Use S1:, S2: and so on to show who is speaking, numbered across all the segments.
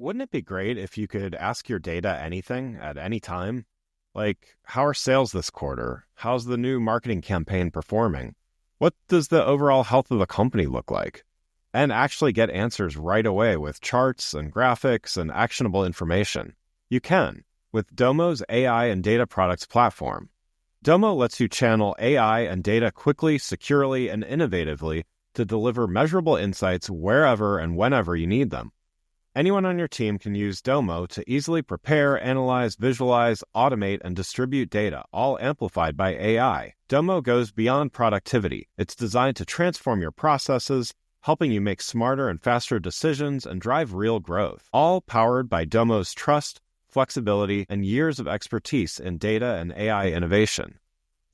S1: Wouldn't it be great if you could ask your data anything at any time? Like, how are sales this quarter? How's the new marketing campaign performing? What does the overall health of the company look like? And actually get answers right away with charts and graphics and actionable information. You can with Domo's AI and data products platform. Domo lets you channel AI and data quickly, securely, and innovatively to deliver measurable insights wherever and whenever you need them. Anyone on your team can use Domo to easily prepare, analyze, visualize, automate, and distribute data, all amplified by AI. Domo goes beyond productivity. It's designed to transform your processes, helping you make smarter and faster decisions and drive real growth. All powered by Domo's trust, flexibility, and years of expertise in data and AI innovation.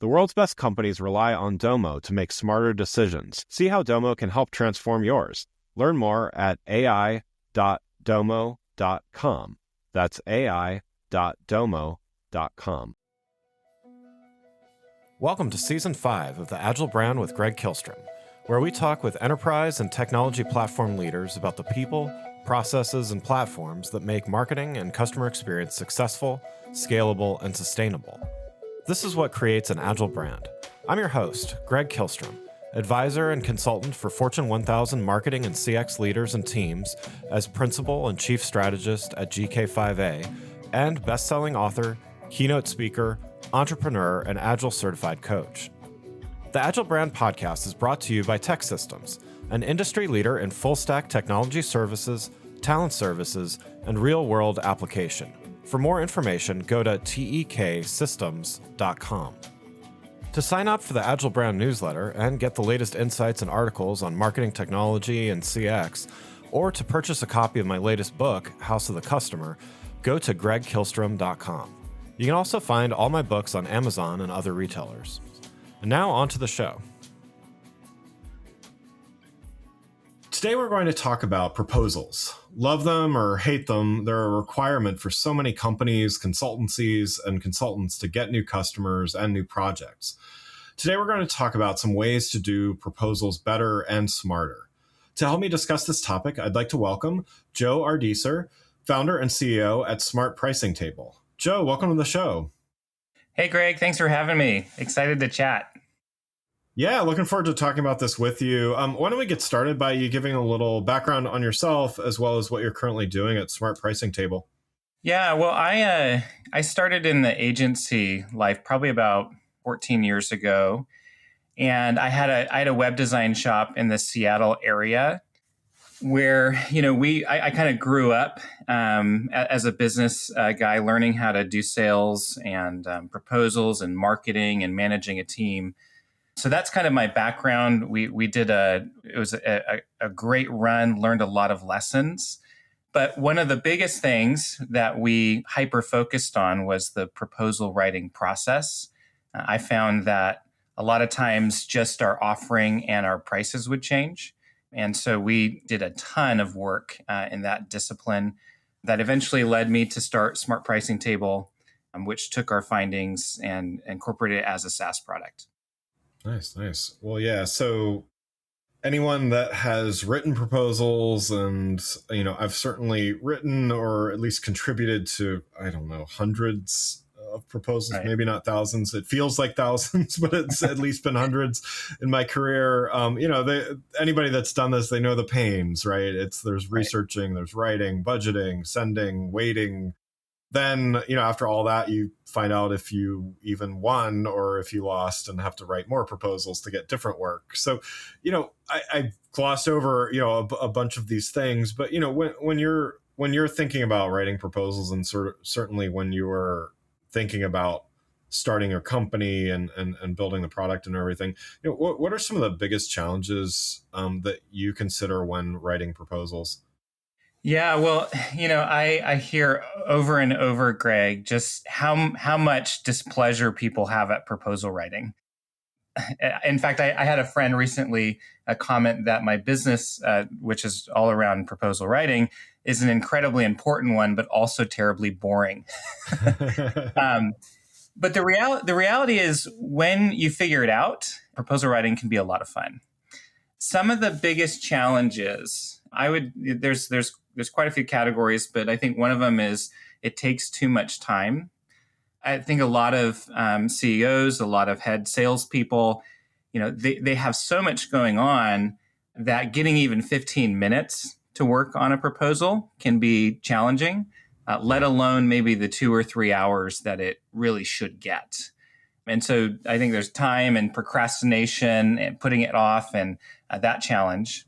S1: The world's best companies rely on Domo to make smarter decisions. See how Domo can help transform yours. Learn more at ai.domo.com. That's ai.domo.com.
S2: Welcome to Season 5 of the Agile Brand with Greg Kihlstrom, where we talk with enterprise and technology platform leaders about the people, processes, and platforms that make marketing and customer experience successful, scalable, and sustainable. This is what creates an Agile brand. I'm your host, Greg Kihlstrom, advisor and consultant for Fortune 1000 marketing and CX leaders and teams as principal and chief strategist at GK5A, and best-selling author, keynote speaker, entrepreneur, and Agile certified coach. The Agile Brand podcast is brought to you by TEKsystems, an industry leader in full-stack technology services, talent services, and real-world application. For more information, go to teksystems.com. To sign up for the Agile Brand newsletter and get the latest insights and articles on marketing technology and CX, or to purchase a copy of my latest book, House of the Customer, go to gregkihlstrom.com. You can also find all my books on Amazon and other retailers. And now on to the show. Today we're going to talk about proposals. Love them or hate them, they're a requirement for so many companies, consultancies, and consultants to get new customers and new projects. Today we're going to talk about some ways to do proposals better and smarter. To help me discuss this topic, I'd like to welcome Joe Ardeeser, founder and CEO at Smart Pricing Table. Joe, welcome to the show.
S3: Hey, Greg. Thanks for having me. Excited to chat.
S2: Yeah, looking forward to talking about this with you. Why don't we get started by you giving a little background on yourself as well as what you're currently doing at Smart Pricing Table?
S3: Yeah, well, I started in the agency life probably about 14 years ago, and I had a web design shop in the Seattle area where I kind of grew up as a business guy, learning how to do sales and proposals and marketing and managing a team. So that's kind of my background. It was a great run, learned a lot of lessons. But one of the biggest things that we hyper focused on was the proposal writing process. I found that a lot of times just our offering and our prices would change. And so we did a ton of work in that discipline that eventually led me to start Smart Pricing Table, which took our findings and incorporated it as a SaaS product.
S2: Nice. Well, yeah. So anyone that has written proposals and, I've certainly written or at least contributed to, hundreds of proposals, right. Maybe not thousands. It feels like thousands, but it's at least been hundreds in my career. Anybody that's done this, they know the pains, right? There's researching, there's writing, budgeting, sending, waiting. Then, after all that, you find out if you even won or if you lost and have to write more proposals to get different work. So, I glossed over, a bunch of these things, but, when you're thinking about writing proposals and certainly when you were thinking about starting your company and building the product and everything, what are some of the biggest challenges that you consider when writing proposals?
S3: Yeah, well, I hear over and over, Greg, just how much displeasure people have at proposal writing. In fact, I had a friend recently comment that my business, which is all around proposal writing, is an incredibly important one, but also terribly boring. But the reality is, when you figure it out, proposal writing can be a lot of fun. Some of the biggest challenges, there's there's quite a few categories, but I think one of them is it takes too much time. I think a lot of CEOs, a lot of head salespeople, they have so much going on that getting even 15 minutes to work on a proposal can be challenging, let alone maybe the 2 or 3 hours that it really should get. And so I think there's time and procrastination and putting it off and that challenge.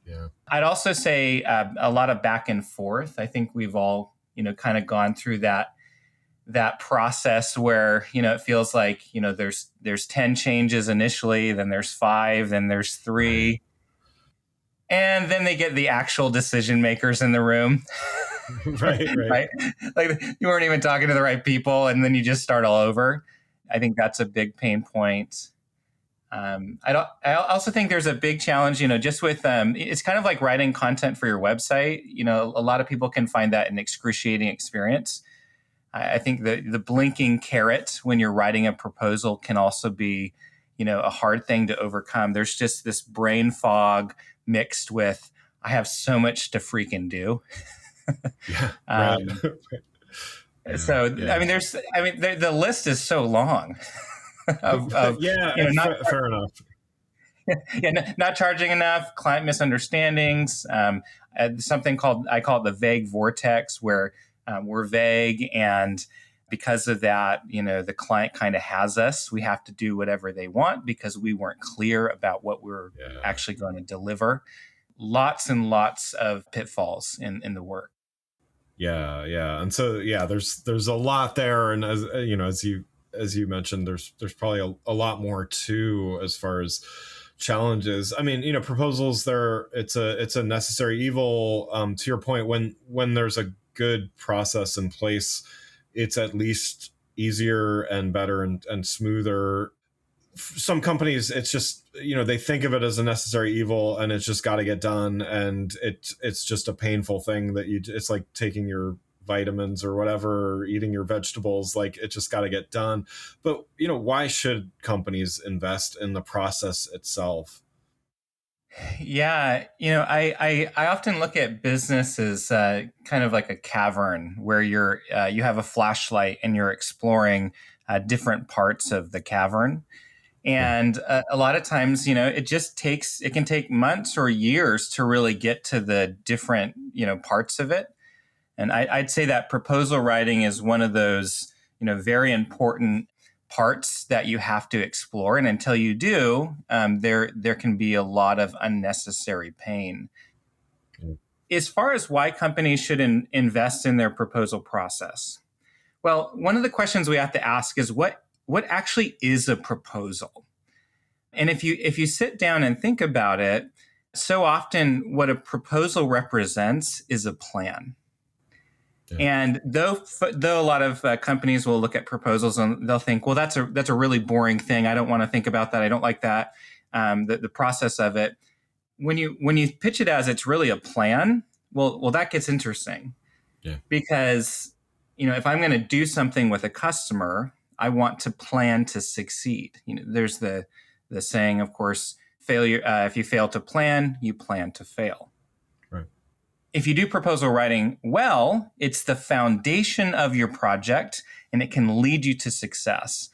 S2: Yeah.
S3: I'd also say a lot of back and forth. I think we've all, kind of gone through that process where, it feels like, there's 10 changes initially, then there's 5, then there's 3. Right. And then they get the actual decision makers in the room.
S2: Right.
S3: Like you weren't even talking to the right people, and then you just start all over. I think that's a big pain point. I also think there's a big challenge, just with it's kind of like writing content for your website. A lot of people can find that an excruciating experience. I think the blinking carrot when you're writing a proposal can also be, a hard thing to overcome. There's just this brain fog mixed with, I have so much to freaking do.
S2: Yeah. Right.
S3: So, yeah. The list is so long.
S2: Fair enough.
S3: Not charging enough, client misunderstandings, something I call it the vague vortex, where we're vague, and because of that, the client kind of has us. We have to do whatever they want because we weren't clear about what we're actually going to deliver. Lots and lots of pitfalls in the work.
S2: Yeah. And so, there's a lot there. And as you mentioned, there's probably a lot more too, as far as challenges. I mean, proposals it's a necessary evil. To your point, when there's a good process in place, it's at least easier and better and smoother. Some companies, it's just, they think of it as a necessary evil and it's just got to get done. And it's just a painful thing that it's like taking your vitamins or whatever, or eating your vegetables, like it just got to get done. But, why should companies invest in the process itself?
S3: Yeah. I often look at business as kind of like a cavern where you have a flashlight and you're exploring different parts of the cavern. And a lot of times, it can take months or years to really get to the different, parts of it. And I'd say that proposal writing is one of those, very important parts that you have to explore. And until you do, there can be a lot of unnecessary pain. As far as why companies should invest in their proposal process, well, one of the questions we have to ask is what actually is a proposal? And if you sit down and think about it, so often what a proposal represents is a plan. Yeah. And though a lot of companies will look at proposals and they'll think, well, that's a really boring thing. I don't want to think about that. I don't like that. The process of it. When you pitch it as it's really a plan, well, that gets interesting. Yeah. Because if I'm going to do something with a customer, I want to plan to succeed. There's the saying, of course, failure. If you fail to plan, you plan to fail.
S2: Right.
S3: If you do proposal writing well, it's the foundation of your project, and it can lead you to success.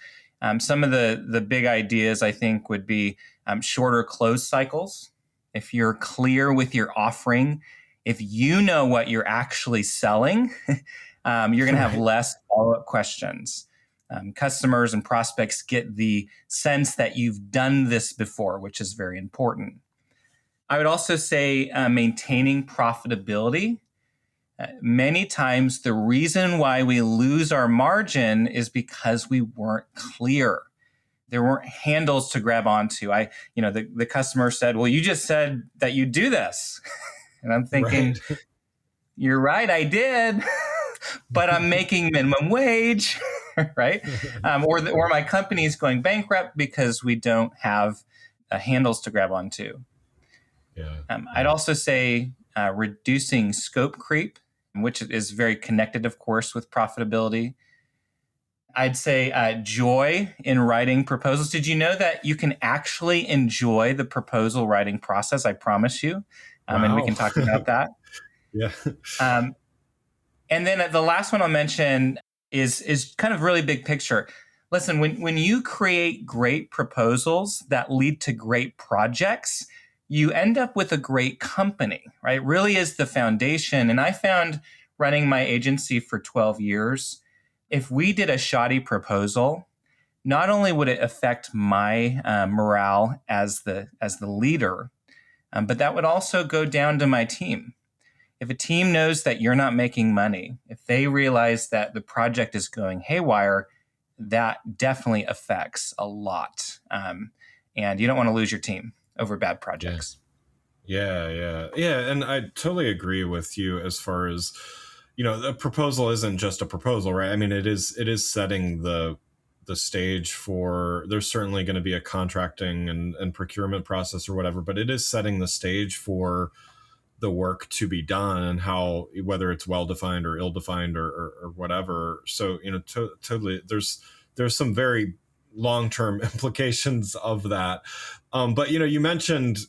S3: Some of the big ideas, I think, would be shorter close cycles. If you're clear with your offering, if you know what you're actually selling, you're going to have less follow-up questions. Customers and prospects get the sense that you've done this before, which is very important. I would also say maintaining profitability. Many times the reason why we lose our margin is because we weren't clear. There weren't handles to grab onto. The customer said, well, you just said that you do this. And I'm thinking, right. You're right, I did, but I'm making minimum wage, right? Or my company is going bankrupt because we don't have handles to grab onto.
S2: Yeah.
S3: I'd also say reducing scope creep, which is very connected, of course, with profitability. I'd say joy in writing proposals. Did you know that you can actually enjoy the proposal writing process? I promise you.
S2: Wow.
S3: And we can talk about that.
S2: Yeah.
S3: Um, and then the last one I'll mention is kind of really big picture. Listen, when you create great proposals that lead to great projects, you end up with a great company, right? It really is the foundation. And I found running my agency for 12 years, if we did a shoddy proposal, not only would it affect my morale as the leader, but that would also go down to my team. If a team knows that you're not making money, if they realize that the project is going haywire, that definitely affects a lot. And you don't want to lose your team over bad
S2: Yeah.
S3: projects.
S2: Yeah. And I totally agree with you as far as, the proposal isn't just a proposal, right? I mean, it is setting the stage for, there's certainly going to be a contracting and procurement process or whatever, but it is setting the stage for the work to be done and how, whether it's well defined or ill defined or whatever. So, totally, there's some very long-term implications of that. But you mentioned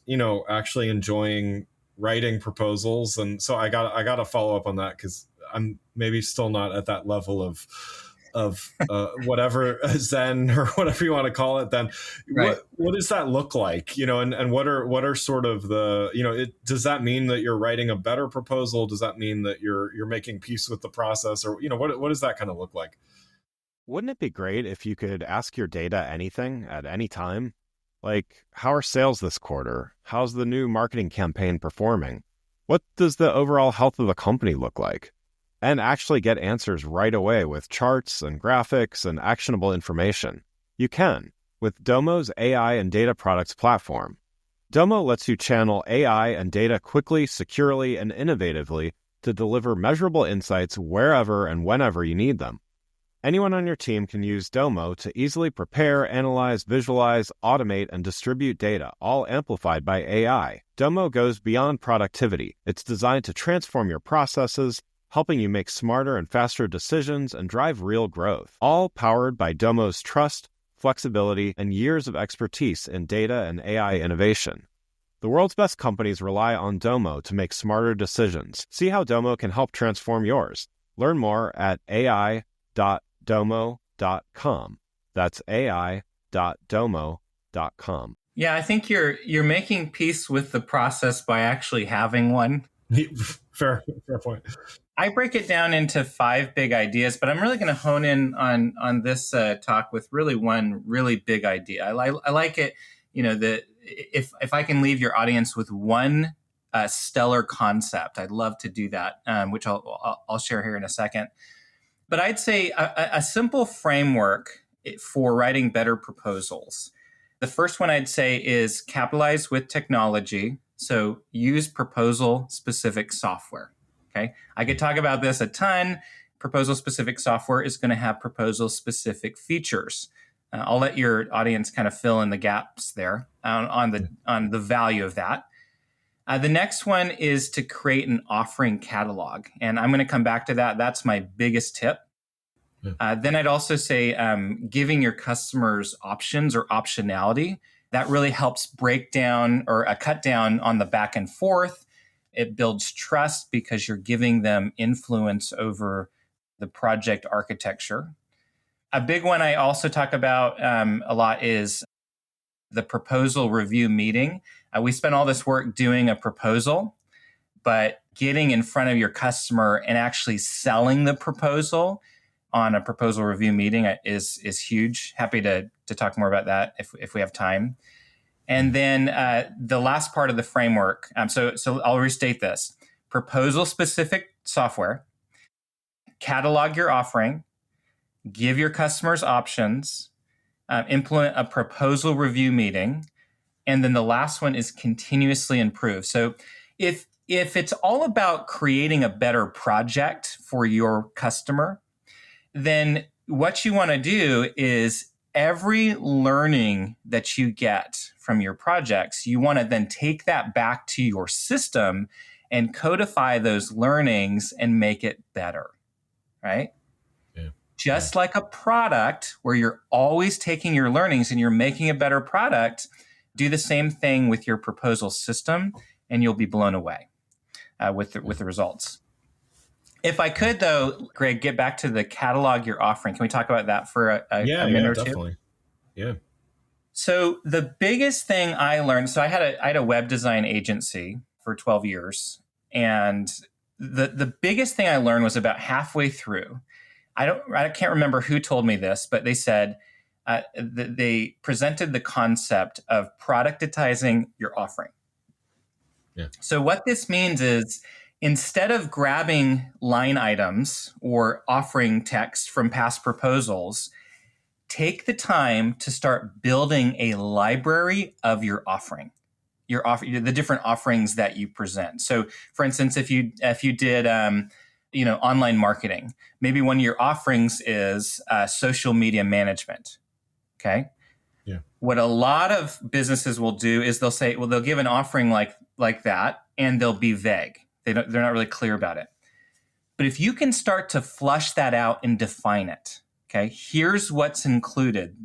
S2: actually enjoying writing proposals, and so I got to follow up on that, because I'm maybe still not at that level of whatever Zen or whatever you want to call it. Then
S3: Right.
S2: what does that look like? And what are sort of the, does that mean that you're writing a better proposal? Does that mean that you're making peace with the process? Or what does that kind of look like?
S1: Wouldn't it be great if you could ask your data anything at any time? Like, how are sales this quarter? How's the new marketing campaign performing? What does the overall health of the company look like? And actually get answers right away with charts and graphics and actionable information. You can with Domo's AI and data products platform. Domo lets you channel AI and data quickly, securely, and innovatively to deliver measurable insights wherever and whenever you need them. Anyone on your team can use Domo to easily prepare, analyze, visualize, automate, and distribute data, all amplified by AI. Domo goes beyond productivity. It's designed to transform your processes, helping you make smarter and faster decisions and drive real growth, all powered by Domo's trust, flexibility, and years of expertise in data and AI innovation. The world's best companies rely on Domo to make smarter decisions. See how Domo can help transform yours. Learn more at ai.domo.com. That's ai.domo.com.
S3: Yeah, I think you're making peace with the process by actually having one.
S2: Fair point.
S3: I break it down into 5 big ideas, but I'm really going to hone in on this talk with really one really big idea. I like it, that if I can leave your audience with one stellar concept, I'd love to do that, which I'll share here in a second. But I'd say a simple framework for writing better proposals. The first one I'd say is capitalize with technology. So use proposal-specific software. Okay, I could talk about this a ton. Proposal-specific software is going to have proposal-specific features. I'll let your audience kind of fill in the gaps there on the value of that. The next one is to create an offering catalog, and I'm going to come back to that. That's my biggest tip. Then I'd also say giving your customers options or optionality. That really helps break down or cut down on the back and forth. It builds trust because you're giving them influence over the project architecture. A big one I also talk about a lot is the proposal review meeting. We spend all this work doing a proposal, but getting in front of your customer and actually selling the proposal on a proposal review meeting is huge. Happy to talk more about that if we have time. And then the last part of the framework. So I'll restate this: proposal-specific software, catalog your offering, give your customers options, implement a proposal review meeting, and then the last one is continuously improve. So if it's all about creating a better project for your customer, then what you want to do is every learning that you get from your projects, you want to then take that back to your system and codify those learnings and make it better, right?
S2: Yeah.
S3: Just like a product where you're always taking your learnings and you're making a better product, do the same thing with your proposal system and you'll be blown away. with the results. If I could, though, Greg, get back to the catalog you're offering. Can we talk about that for a minute or two?
S2: Definitely. Yeah.
S3: So the biggest thing I learned, so I had a web design agency for 12 years. And the biggest thing I learned was about halfway through. I can't remember who told me this, but they said they presented the concept of productizing your offering.
S2: Yeah.
S3: So what this means is instead of grabbing line items or offering text from past proposals, take the time to start building a library of your offering, the different offerings that you present. So, for instance, if you did online marketing, maybe one of your offerings is social media management. Okay.
S2: Yeah.
S3: What a lot of businesses will do is they'll give an offering like that, and they'll be vague. They're not really clear about it. But if you can start to flush that out and define it, okay, here's what's included: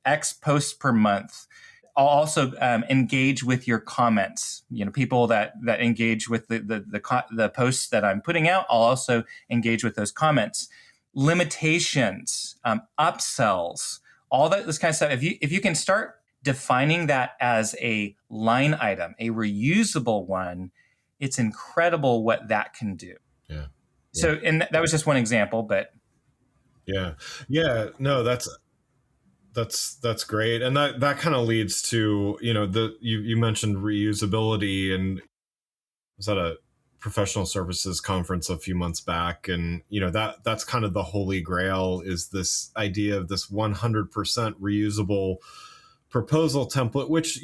S3: X posts per month. I'll also engage with your comments. People that engage with the posts that I'm putting out, I'll also engage with those comments. Limitations, upsells, all this kind of stuff. If you can start defining that as a line item, a reusable one, it's incredible what that can do.
S2: Yeah.
S3: So, and that was just one example, but
S2: yeah. No, that's great, and that kind of leads to you mentioned reusability, and I was at a professional services conference a few months back, and that's kind of the holy grail, is this idea of this 100% reusable proposal template, which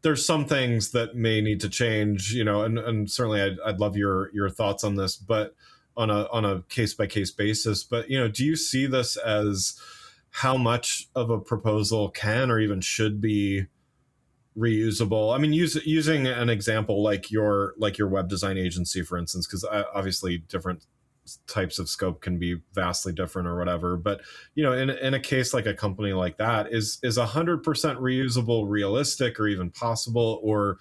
S2: there's some things that may need to change, and certainly I'd love your thoughts on this, but on a case-by-case basis. But do you see this as how much of a proposal can or even should be reusable? I mean, using an example like your web design agency, for instance, because obviously different types of scope can be vastly different or whatever. But in a case like a company like that, is 100% reusable realistic or even possible, or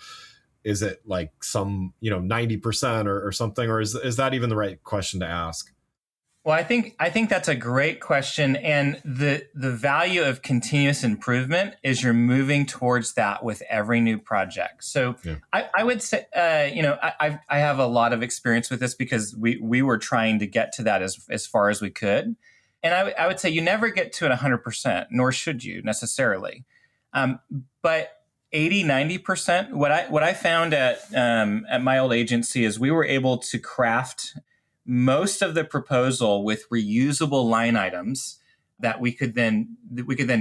S2: is it like some 90% or something, or is that even the right question to ask?
S3: Well, I think that's a great question, and the value of continuous improvement is you're moving towards that with every new project. So yeah. I would say, I have a lot of experience with this because we were trying to get to that as far as we could, and I would say you never get to it 100%, nor should you necessarily, but 80-90%. What I found at my old agency is we were able to craft most of the proposal with reusable line items that we could then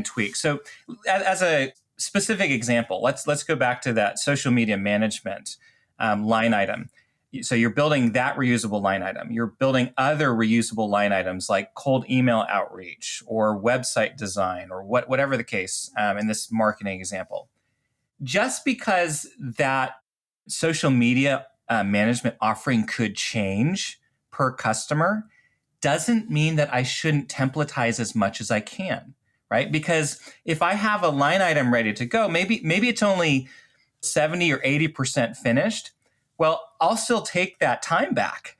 S3: tweak. So as a specific example, let's go back to that social media management line item. So you're building that reusable line item. You're building other reusable line items like cold email outreach or website design or whatever the case in this marketing example. Just because that social media management offering could change per customer doesn't mean that I shouldn't templatize as much as I can, right? Because if I have a line item ready to go, maybe it's only 70 or 80% finished. Well, I'll still take that time back,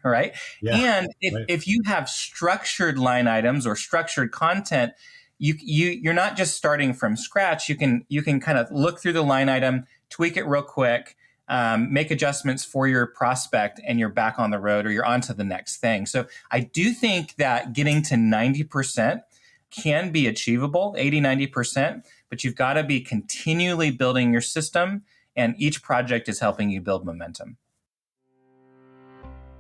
S3: right? Yeah, and if you have structured line items or structured content, you're not just starting from scratch. You can kind of look through the line item, tweak it real quick, make adjustments for your prospect, and you're back on the road or you're on to the next thing. So I do think that getting to 90% can be achievable, 80-90%, but you've got to be continually building your system, and each project is helping you build momentum.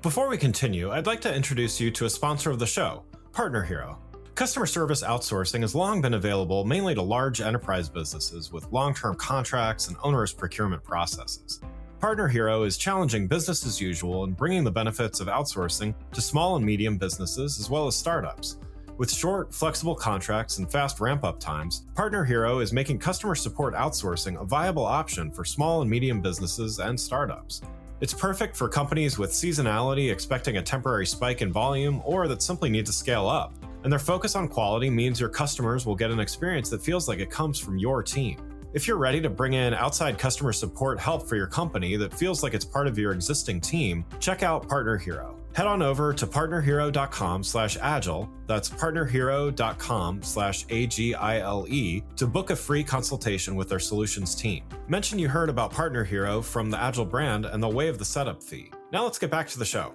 S4: Before we continue, I'd like to introduce you to a sponsor of the show, Partner Hero. Customer service outsourcing has long been available mainly to large enterprise businesses with long-term contracts and onerous procurement processes. Partner Hero is challenging business as usual and bringing the benefits of outsourcing to small and medium businesses as well as startups. With short, flexible contracts and fast ramp-up times, Partner Hero is making customer support outsourcing a viable option for small and medium businesses and startups. It's perfect for companies with seasonality expecting a temporary spike in volume or that simply need to scale up. And their focus on quality means your customers will get an experience that feels like it comes from your team. If you're ready to bring in outside customer support help for your company that feels like it's part of your existing team, check out Partner Hero. Head on over to partnerhero.com/agile. That's partnerhero.com/AGILE to book a free consultation with their solutions team. Mention you heard about Partner Hero from the Agile brand and they'll waive the setup fee. Now let's get back to the show.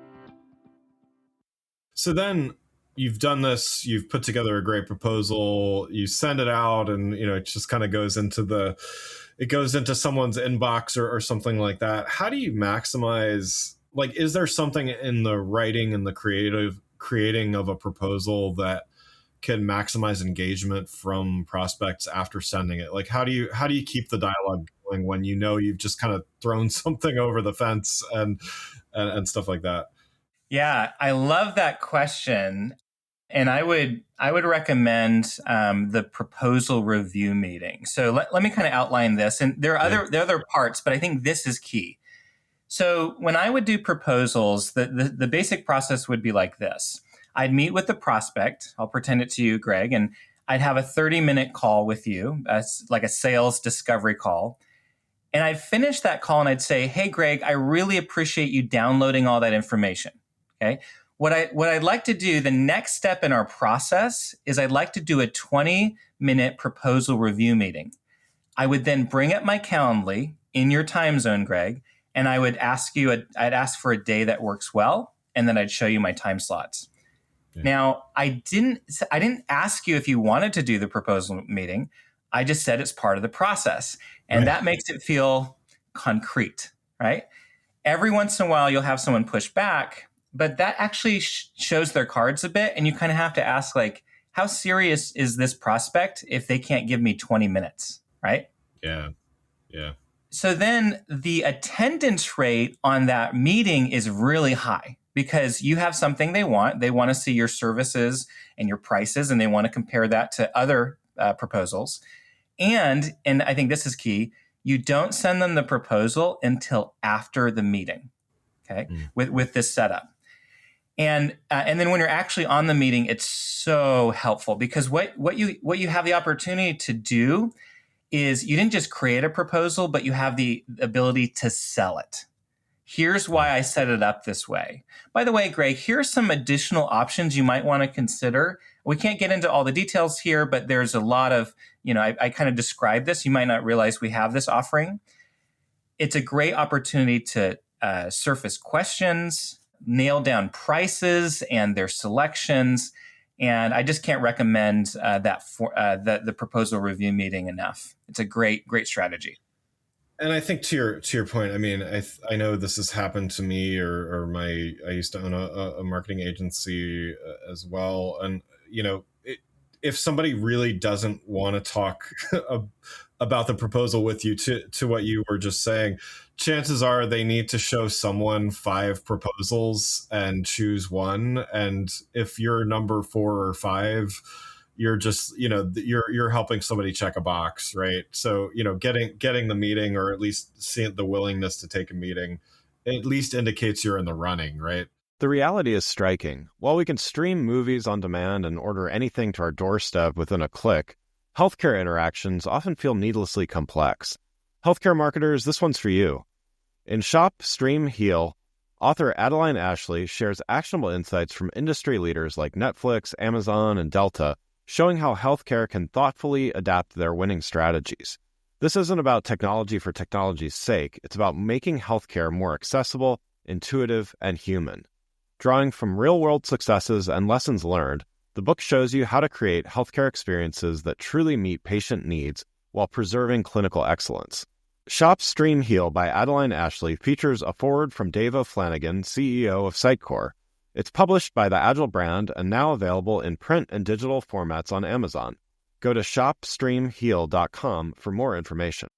S2: So then you've done this, you've put together a great proposal, you send it out, and it just kind of goes into someone's inbox or something like that. How do you maximize, like, is there something in the writing and the creating of a proposal that can maximize engagement from prospects after sending it? Like, how do you keep the dialogue going when you've just kind of thrown something over the fence and stuff like that?
S3: Yeah, I love that question. And I would recommend the proposal review meeting. So let me kind of outline this. And there are other parts, but I think this is key. So when I would do proposals, the basic process would be like this. I'd meet with the prospect. I'll pretend it's you, Greg, and I'd have a 30-minute call with you, like a sales discovery call. And I'd finish that call and I'd say, hey, Greg, I really appreciate you downloading all that information. Okay. What I'd like to do, the next step in our process is I'd like to do a 20-minute proposal review meeting. I would then bring up my Calendly in your time zone, Greg, and I would ask for a day that works well, and then I'd show you my time slots. Yeah. Now, I didn't ask you if you wanted to do the proposal meeting. I just said it's part of the process, and that makes it feel concrete, right? Every once in a while, you'll have someone push back, but that actually shows their cards a bit. And you kind of have to ask, like, how serious is this prospect if they can't give me 20 minutes, right?
S2: Yeah. Yeah.
S3: So then the attendance rate on that meeting is really high because you have something they want. They want to see your services and your prices, and they want to compare that to other proposals. And I think this is key, you don't send them the proposal until after the meeting, okay, with this setup. And then when you're actually on the meeting, it's so helpful because what you have the opportunity to do is you didn't just create a proposal, but you have the ability to sell it. Here's why I set it up this way. By the way, Greg, here's some additional options you might want to consider. We can't get into all the details here, but there's a lot of, I kind of described this. You might not realize we have this offering. It's a great opportunity to surface questions, nail down prices and their selections. And I just can't recommend the proposal review meeting enough. It's a great strategy.
S2: And I think to your point, I mean, I know this has happened to me or I used to own a marketing agency as well. And, if somebody really doesn't want to talk about the proposal with you to what you were just saying, chances are they need to show someone 5 proposals and choose one. And if you're number 4 or 5, you're just, you're helping somebody check a box, right? So, getting the meeting, or at least seeing the willingness to take a meeting, at least indicates you're in the running, right?
S1: The reality is striking. While we can stream movies on demand and order anything to our doorstep within a click, healthcare interactions often feel needlessly complex. Healthcare marketers, this one's for you. In Shop, Stream, Heal, author Adeline Ashley shares actionable insights from industry leaders like Netflix, Amazon, and Delta, showing how healthcare can thoughtfully adapt their winning strategies. This isn't about technology for technology's sake. It's about making healthcare more accessible, intuitive, and human. Drawing from real-world successes and lessons learned, the book shows you how to create healthcare experiences that truly meet patient needs while preserving clinical excellence. Shop, Stream, Heal by Adeline Ashley features a foreword from Dave O'Flanagan, CEO of Sitecore. It's published by the Agile brand and now available in print and digital formats on Amazon. Go to shopstreamheal.com for more information.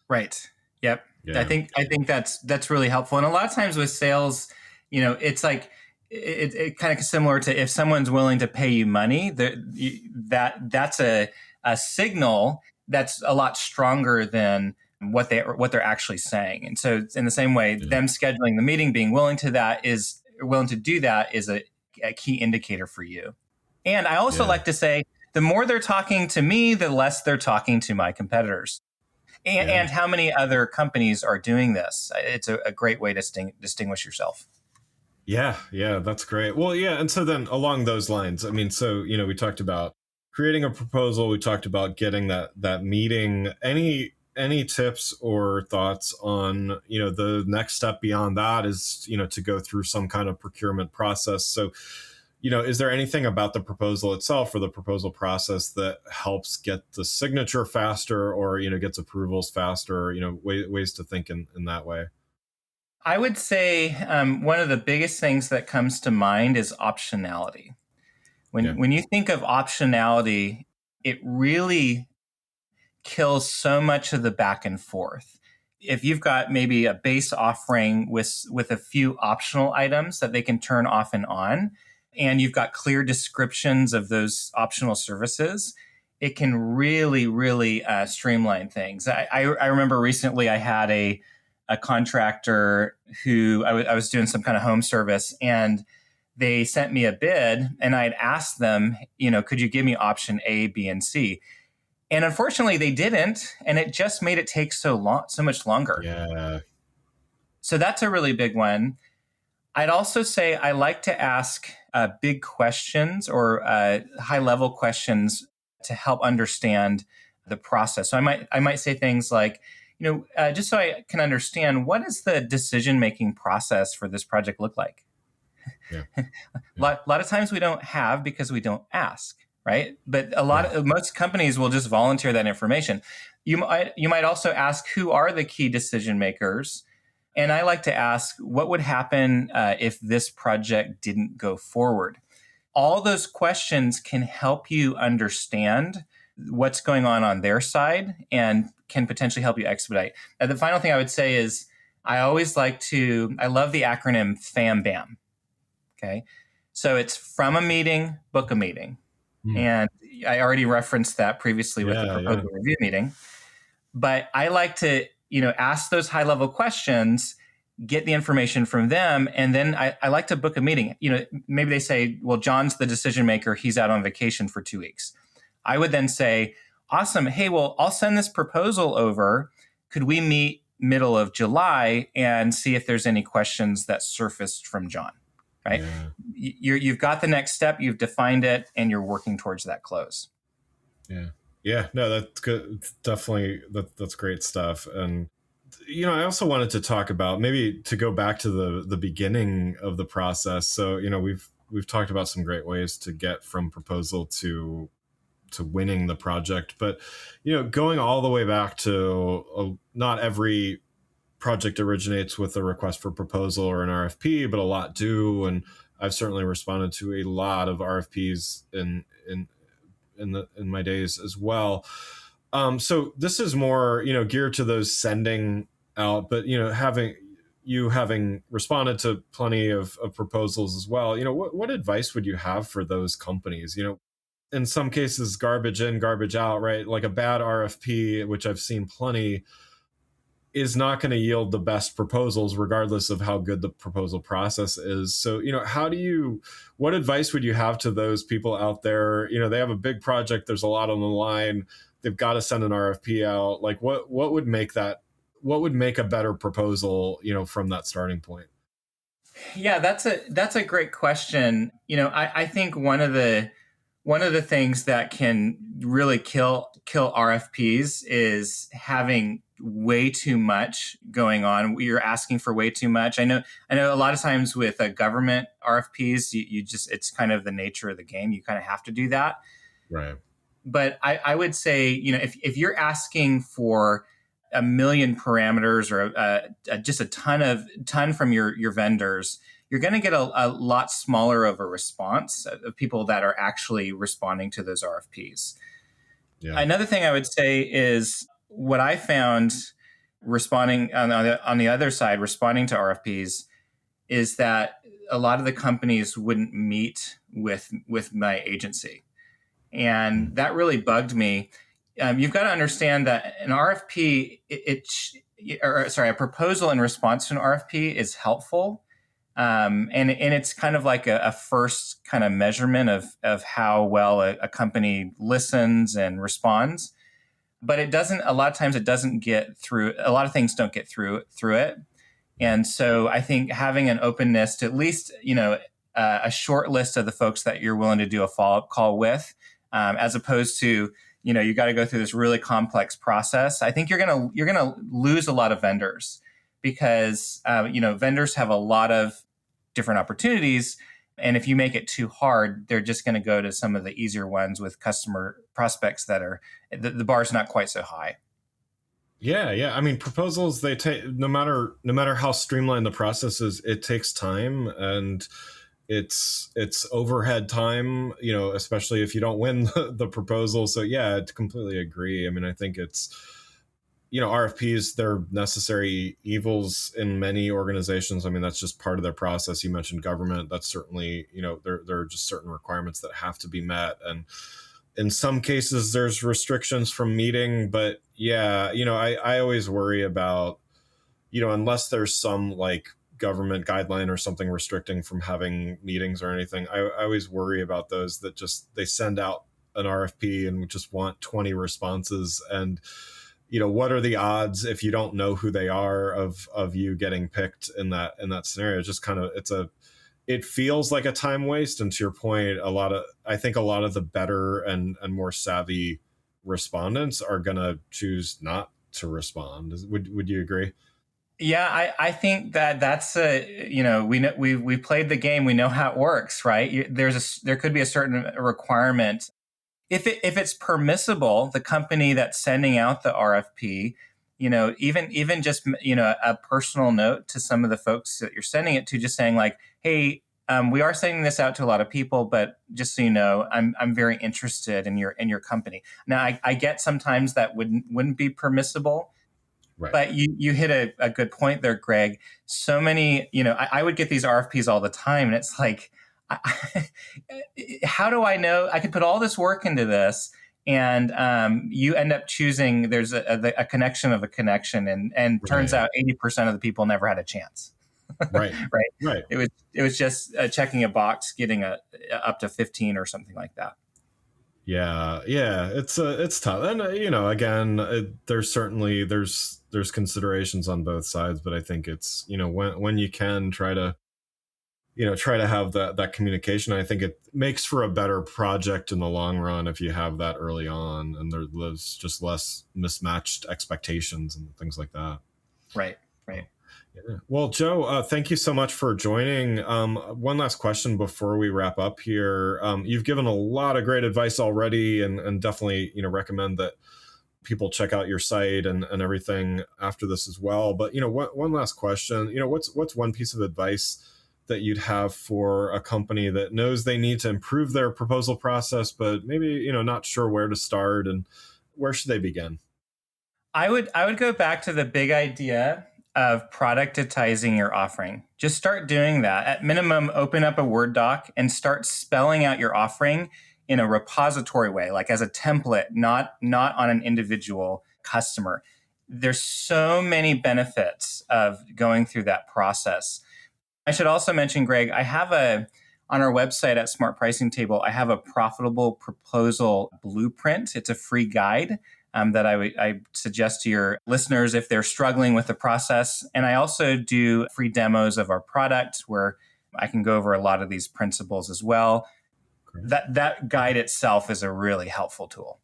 S3: Right. Yep.
S2: Yeah.
S3: I think that's really helpful. And a lot of times with sales, it's like it kind of similar to if someone's willing to pay you money, that's a signal that's a lot stronger than what they're actually saying. And so in the same way, them scheduling the meeting, being willing to do that is a key indicator for you. And I also like to say, the more they're talking to me, the less they're talking to my competitors. And how many other companies are doing this. It's a great way to distinguish yourself.
S2: Yeah, that's great. Well, yeah, and so then along those lines, I mean, so we talked about creating a proposal, we talked about getting that meeting. Any tips or thoughts on the next step beyond that is to go through some kind of procurement process. So is there anything about the proposal itself or the proposal process that helps get the signature faster, or gets approvals faster? Ways to think in that way.
S3: I would say one of the biggest things that comes to mind is optionality. When you think of optionality, it really kills so much of the back and forth. If you've got maybe a base offering with a few optional items that they can turn off and on, and you've got clear descriptions of those optional services, it can really, really streamline things. I remember recently I had a contractor who I was doing some kind of home service, and they sent me a bid, and I'd asked them, could you give me option A, B, and C? And unfortunately, they didn't, and it just made it take so much longer.
S2: Yeah.
S3: So that's a really big one. I'd also say I like to ask big questions or high-level questions to help understand the process. So I might say things like, just so I can understand, what does the decision-making process for this project look like?
S2: Yeah.
S3: A lot of times we don't have because we don't ask. Right. But most companies will just volunteer that information. You might also ask, who are the key decision makers? And I like to ask, what would happen if this project didn't go forward? All those questions can help you understand what's going on their side and can potentially help you expedite. The final thing I would say is I love the acronym FAMBAM. Okay. So it's from a meeting, book a meeting. And I already referenced that previously with the proposal review meeting. But I like to, ask those high-level questions, get the information from them, and then I like to book a meeting. Maybe they say, well, John's the decision maker. He's out on vacation for 2 weeks. I would then say, awesome. Hey, well, I'll send this proposal over. Could we meet middle of July and see if there's any questions that surfaced from John? Right? Yeah. You've got the next step, you've defined it, and you're working towards that close.
S2: Yeah. No, that's good. Definitely, that's great stuff. And I also wanted to talk about, maybe to go back to the beginning of the process. So we've talked about some great ways to get from proposal to winning the project, but going all the way back to not every project originates with a request for proposal or an RFP, but a lot do. And I've certainly responded to a lot of RFPs in my days as well. So this is more, geared to those sending out, but having responded to plenty of proposals as well. What advice would you have for those companies? In some cases, garbage in, garbage out, right? Like a bad RFP, which I've seen plenty, is not going to yield the best proposals regardless of how good the proposal process is. So, what advice would you have to those people out there? They have a big project, there's a lot on the line, they've got to send an RFP out. Like what would make a better proposal, from that starting point?
S3: Yeah, that's a great question. I think one of the things that can really kill RFPs is having way too much going on. You're asking for way too much. I know a lot of times with government RFPs, you just, it's kind of the nature of the game. You kind of have to do that.
S2: Right.
S3: But I would say, if you're asking for a million parameters or just a ton from your vendors, you're going to get a lot smaller of a response of people that are actually responding to those RFPs. Yeah. Another thing I would say is what I found responding on the other side, responding to RFPs, is that a lot of the companies wouldn't meet with my agency. And that really bugged me. You've got to understand that an RFP, a proposal in response to an RFP is helpful. And it's kind of like a first kind of measurement of how well a company listens and responds. but it doesn't, a lot of times it doesn't get through, a lot of things don't get through it. And so I think having an openness to at least, a short list of the folks that you're willing to do a follow-up call with, as opposed to, you got to go through this really complex process. I think you're gonna lose a lot of vendors because vendors have a lot of different opportunities, and if you make it too hard, they're just going to go to some of the easier ones with customer prospects that are the bar's not quite so high.
S2: Yeah. I mean, proposals, they take, no matter how streamlined the process is, it takes time, and it's overhead time, especially if you don't win the proposal. So yeah, I completely agree. I mean, I think it's, RFPs, they're necessary evils in many organizations. I mean, that's just part of their process. You mentioned government. That's certainly, there are just certain requirements that have to be met. And in some cases, there's restrictions from meeting. But yeah, I always worry about, unless there's some like government guideline or something restricting from having meetings or anything, I always worry about those that just, they send out an RFP and just want 20 responses. And what are the odds, if you don't know who they are, of you getting picked in that scenario? Just kind of, it feels like a time waste. And to your point, I think a lot of the better and more savvy respondents are going to choose not to respond. Would you agree?
S3: Yeah, I think that's we know we played the game, we know how it works, right? There could be a certain requirement. If it's permissible, the company that's sending out the RFP, even just a personal note to some of the folks that you're sending it to, just saying like, hey, we are sending this out to a lot of people, but just so you know, I'm very interested in your company. Now, I get sometimes that wouldn't be permissible. Right. But you hit a good point there, Greg. So many, I would get these RFPs all the time, and it's like, how do I know? I could put all this work into this, and you end up choosing. There's a connection of a connection, and turns out 80% of the people never had a chance.
S2: Right.
S3: Right. It was just checking a box, getting up to 15 or something like that.
S2: Yeah, it's tough, and again, there's considerations on both sides, but I think it's when you can try to have that communication. I think it makes for a better project in the long run if you have that early on, and there's just less mismatched expectations and things like that.
S3: Right.
S2: Yeah. Well, Joe, thank you so much for joining. One last question before we wrap up here. You've given a lot of great advice already, and definitely, recommend that people check out your site and everything after this as well. But, one last question, what's one piece of advice that you'd have for a company that knows they need to improve their proposal process, but maybe, not sure where to start, and where should they begin?
S3: I would go back to the big idea of productizing your offering. Just start doing that. At minimum, open up a Word doc and start spelling out your offering in a repository way, like as a template, not on an individual customer. There's so many benefits of going through that process. I should also mention, Greg, I have on our website at Smart Pricing Table, I have a profitable proposal blueprint. It's a free guide that I suggest to your listeners if they're struggling with the process. And I also do free demos of our product where I can go over a lot of these principles as well. Great. That guide itself is a really helpful tool.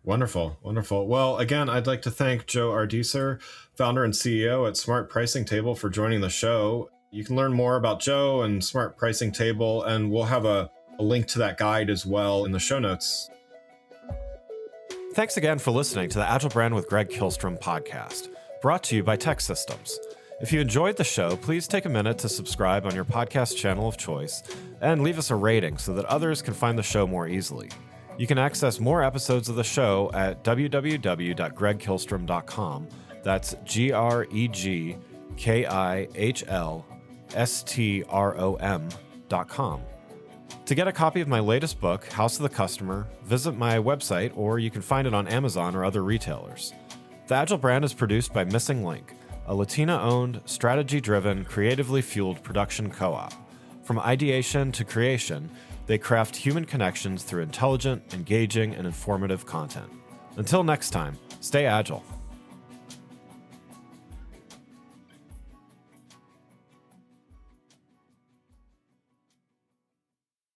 S2: Wonderful. Well, again, I'd like to thank Joe Ardeeser, founder and CEO at Smart Pricing Table, for joining the show. You can learn more about Joe and Smart Pricing Table, and we'll have a link to that guide as well in the show notes.
S4: Thanks again for listening to the Agile Brand with Greg Kihlstrom podcast, brought to you by Tech Systems. If you enjoyed the show, please take a minute to subscribe on your podcast channel of choice and leave us a rating so that others can find the show more easily. You can access more episodes of the show at www.gregkihlstrom.com. That's GregKihlstrom.com. To get a copy of my latest book, House of the Customer, visit my website, or you can find it on Amazon or other retailers. The Agile Brand is produced by Missing Link, a Latina-owned, strategy-driven, creatively fueled production co-op. From ideation to creation, they craft human connections through intelligent, engaging, and informative content. Until next time, stay agile.